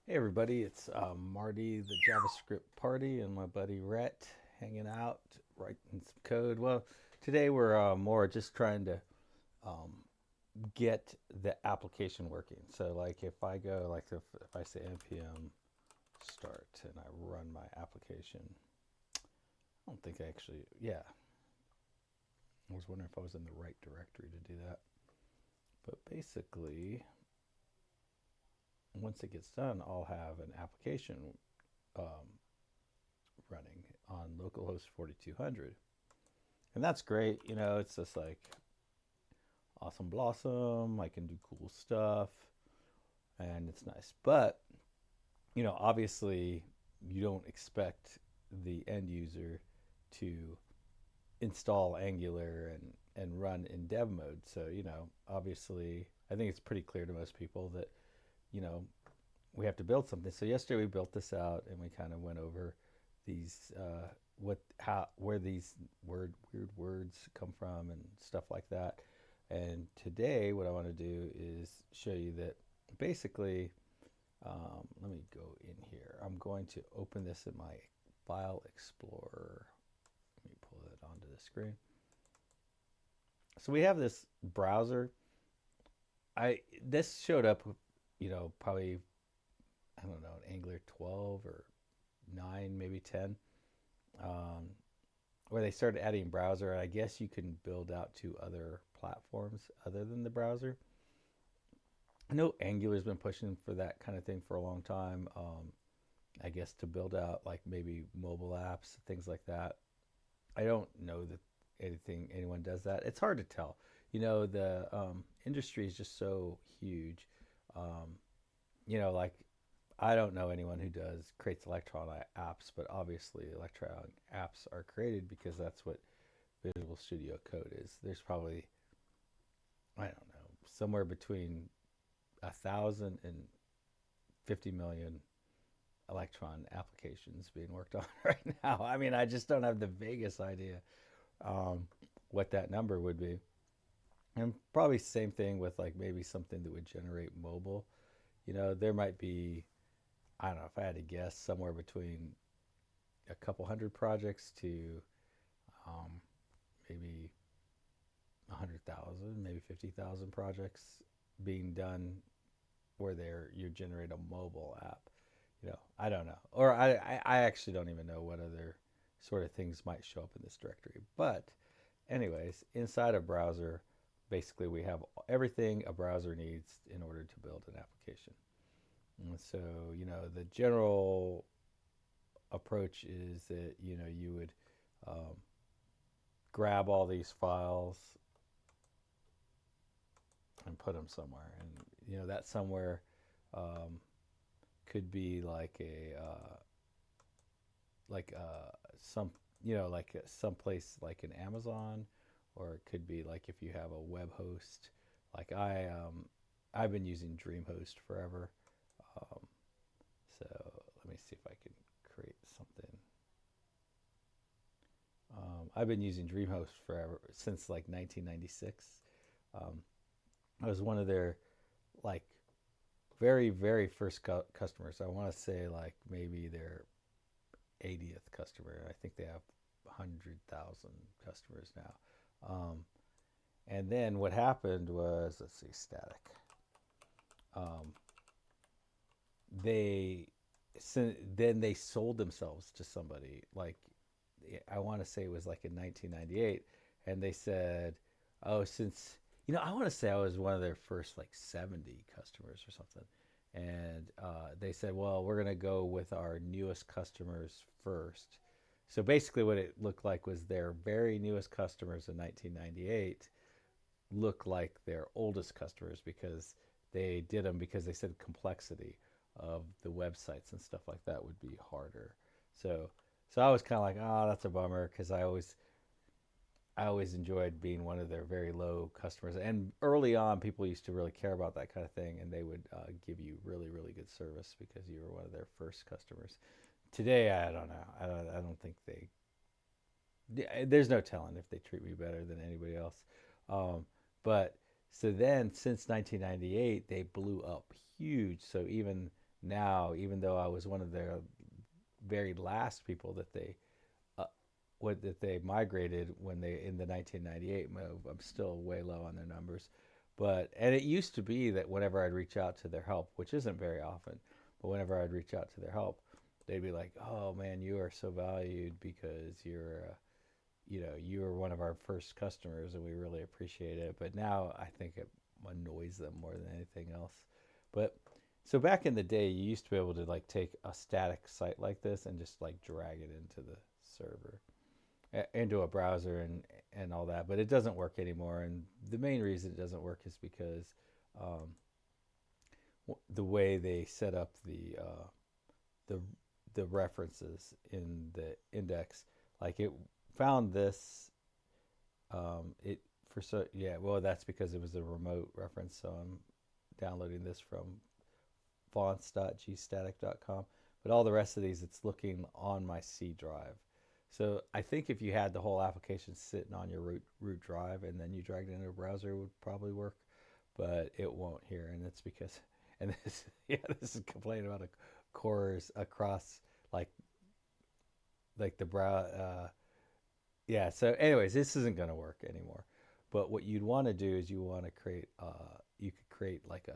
Hey everybody, it's Marty, the JavaScript party, and my buddy Rhett hanging out, writing some code. Well, today we're more just trying to um, get the application working. So, like, if I go, like, if I say npm start and I run my application, I don't think I actually, yeah, I was wondering if I was in the right directory to do that. But basically, once it gets done, I'll have an application um, running on localhost 4200. And that's great. It's just like awesome blossom. I can do cool stuff and it's nice. But, obviously, you don't expect the end user to install Angular and run in dev mode. So, obviously, I think it's pretty clear to most people that, you know, we have to build something. So yesterday we built this out and we kind of went over these where these weird words come from and stuff like that. And today what I want to do is show you that basically, let me go in here. I'm going to open this in my file explorer. Let me pull it onto the screen. So we have this browser. I This showed up, probably, I don't know, Angular 12 or 9, maybe 10, um, where they started adding browser. And I guess you can build out to other platforms other than the browser. I know Angular's been pushing for that kind of thing for a long time. I guess to build out like maybe mobile apps, things like that. I don't know that anyone does that. It's hard to tell. The industry is just so huge. Um, like I don't know anyone who creates Electron apps, but obviously Electron apps are created because that's what Visual Studio Code is. There's probably, I don't know, somewhere between 1,050 million Electron applications being worked on right now. I mean, I just don't have the vaguest idea um, what that number would be. And probably same thing with like maybe something that would generate mobile. There might be, I don't know, if I had to guess, somewhere between a couple hundred projects to um, maybe 100,000, maybe 50,000 projects being done where you generate a mobile app. I don't know, or I actually don't even know what other sort of things might show up in this directory. But anyways, inside a browser, basically we have everything a browser needs in order to build an application. And so, the general approach is that you would um, grab all these files and put them somewhere, and that somewhere um, could be like some like some place like an Amazon, or it could be like if you have a web host. Like I've been using DreamHost forever. Um, so let me see if I can create something. I've been using DreamHost forever since like 1996. Um, I was one of their like very first customers. I want to say like maybe their 80th customer. I think they have 100,000 customers now. And then what happened was, let's see, static. Um, they then they sold themselves to somebody. Like I want to say it was like in 1998, and they said, "Oh, since I want to say I was one of their first like 70 customers or something." And they said, "Well, we're gonna go with our newest customers first." So basically, what it looked like was their very newest customers in 1998 look like their oldest customers because they did them because they said complexity of the websites and stuff like that would be harder. So so I was kind of like, oh, that's a bummer because I always enjoyed being one of their very low customers. And early on, people used to really care about that kind of thing, and they would give you really good service because you were one of their first customers. Today, I don't know. I don't think there's no telling if they treat me better than anybody else. Um, but so then, since 1998, they blew up huge. So even now, even though I was one of the very last people that uh, that they migrated when they in the 1998 move, I'm still way low on their numbers. But and it used to be that whenever I'd reach out to their help, which isn't very often, but whenever I'd reach out to their help, they'd be like, "Oh man, you are so valued because you were one of our first customers and we really appreciate it." But now I think it annoys them more than anything else. But so back in the day, you used to be able to like take a static site like this and just like drag it into the server, into a browser and all that. But it doesn't work anymore. And the main reason it doesn't work is because um, the way they set up the the references in the index, like it found this it for so yeah, well that's because it was a remote reference. So I'm downloading this from fonts.gstatic.com, but all the rest of these it's looking on my C drive. So I think if you had the whole application sitting on your root drive and then you dragged it into a browser, it would probably work, but it won't here, and it's because and this yeah, this is complaining about a cores across like the brow yeah. So anyways, this isn't going to work anymore. But what you'd want to do is you want to create you could create like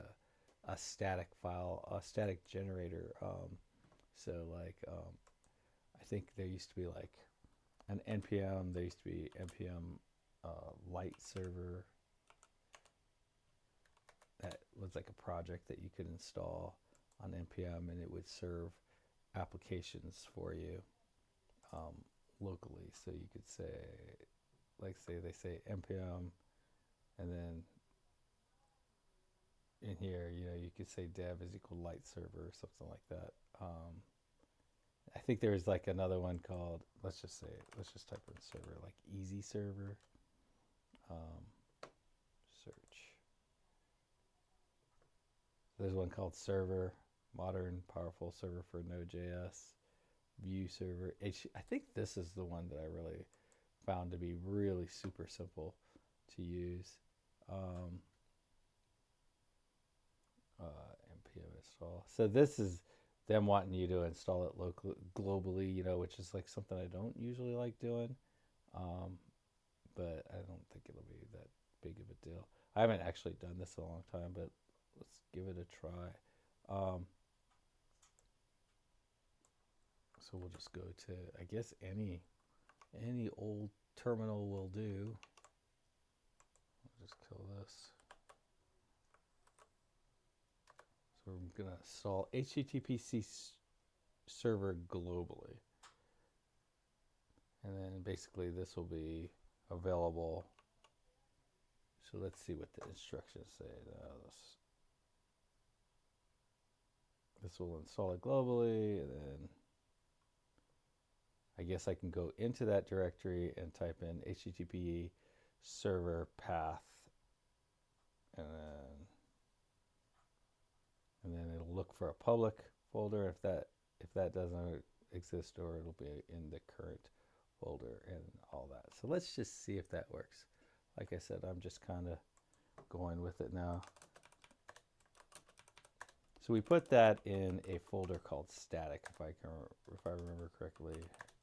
a static file, a static generator. So like I think there used to be like an npm. There used to be npm light server. That was like a project that you could install on npm, and it would serve applications for you um, locally. So you could say, like, say they say npm, and then in here, you could say dev is equal light server or something like that. I think there was like another one called, let's just type in server, like easy server. Um, Search. There's one called server, modern, powerful server for Node.js, view server. I think this is the one that I really found to be really super simple to use. Um, npm install. So this is them wanting you to install it locally, globally, which is like something I don't usually like doing. Um, but I don't think it'll be that big of a deal. I haven't actually done this in a long time, but let's give it a try. Um, so we'll just go to, I guess, any old terminal will do. I'll just kill this. So we're going to install HTTP server globally. And then basically this will be available. So let's see what the instructions say. This will install it globally, and then I guess I can go into that directory and type in HTTP server path, and then it'll look for a public folder if that doesn't exist, or it'll be in the current folder and all that. So let's just see if that works. Like I said, I'm just kind of going with it now. So we put that in a folder called static, if I remember correctly,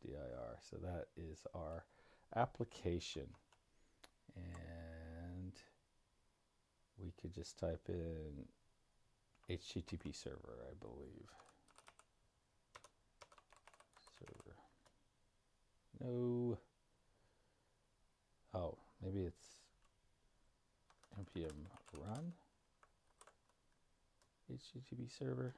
dir. So that is our application, and we could just type in HTTP server, I believe. Server. No. Oh, maybe it's npm run HTTP server.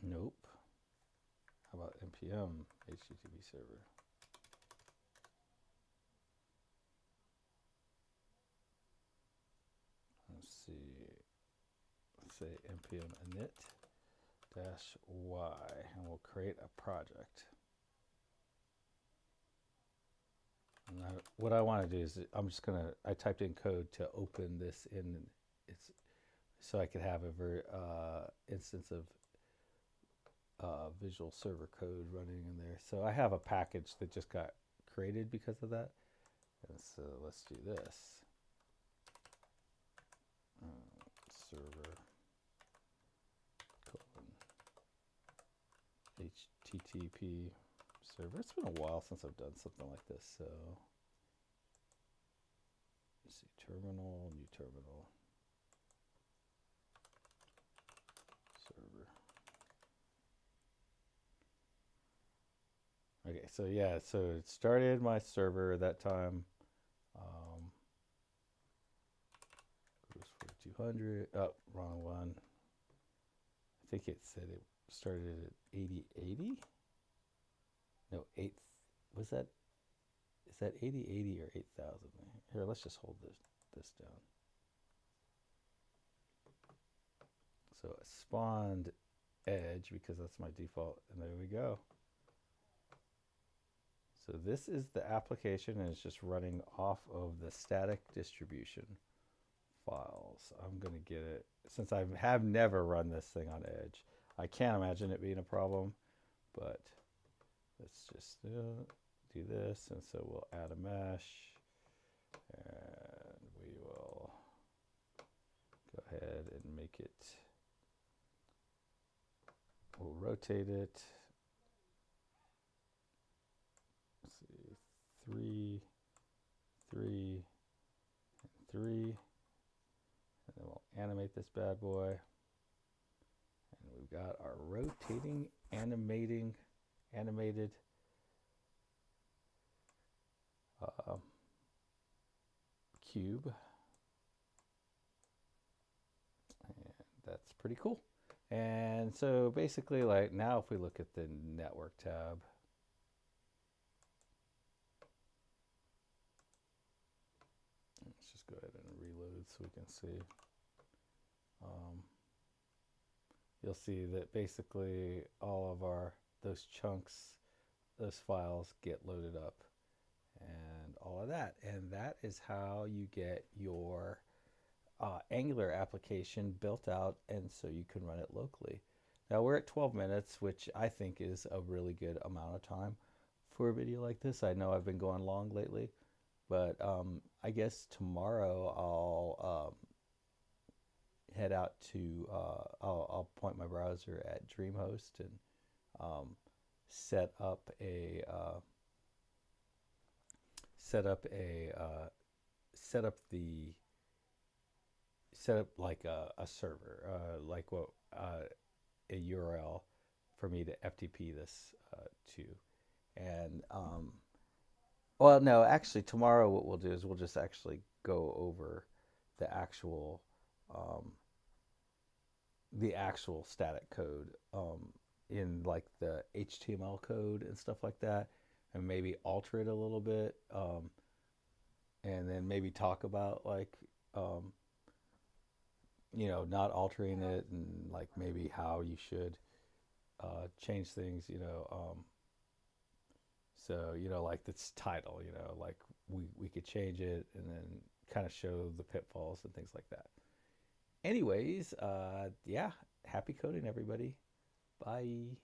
Nope. How about npm HTTP server? Let's see. Let's say npm init -y, and we'll create a project. And what I want to do is I typed in code to open this in, it's so I could have a instance of Visual Server code running in there. So I have a package that just got created because of that. And so let's do this. Server HTTP server. It's been a while since I've done something like this, so let's see, terminal, new terminal, server. Okay, so yeah, so it started my server at that time. It was 4200. Oh, wrong one. I think it said it started at 8080. No, 8. Was that? Is that 8080 or 8000? Here, let's just hold this down. So it spawned edge because that's my default, and there we go. So this is the application, and it's just running off of the static distribution files. I'm going to get it, since I have never run this thing on Edge. I can't imagine it being a problem, but let's just do this. And so we'll add a mesh, and we will go ahead and make it, we'll rotate it. Let's see, 3, 3, and 3. And then we'll animate this bad boy. And we've got our rotating, animated cube. And that's pretty cool. And so basically, like now if we look at the network tab, let's just go ahead and reload so we can see. You'll see that basically all of those chunks, those files get loaded up and all of that. And that is how you get your Angular application built out, and so you can run it locally. Now we're at 12 minutes, which I think is a really good amount of time for a video like this. I know I've been going long lately, but I guess tomorrow I'll head out to, I'll point my browser at DreamHost and set up like a server, like what a URL for me to FTP this to. And well, no, actually tomorrow what we'll do is we'll just actually go over the actual static code in like the HTML code and stuff like that, and maybe alter it a little bit, and then maybe talk about like not altering it, and like maybe how you should change things, so like this title, like we could change it and then kind of show the pitfalls and things like that. Anyways, yeah, happy coding, everybody. Bye.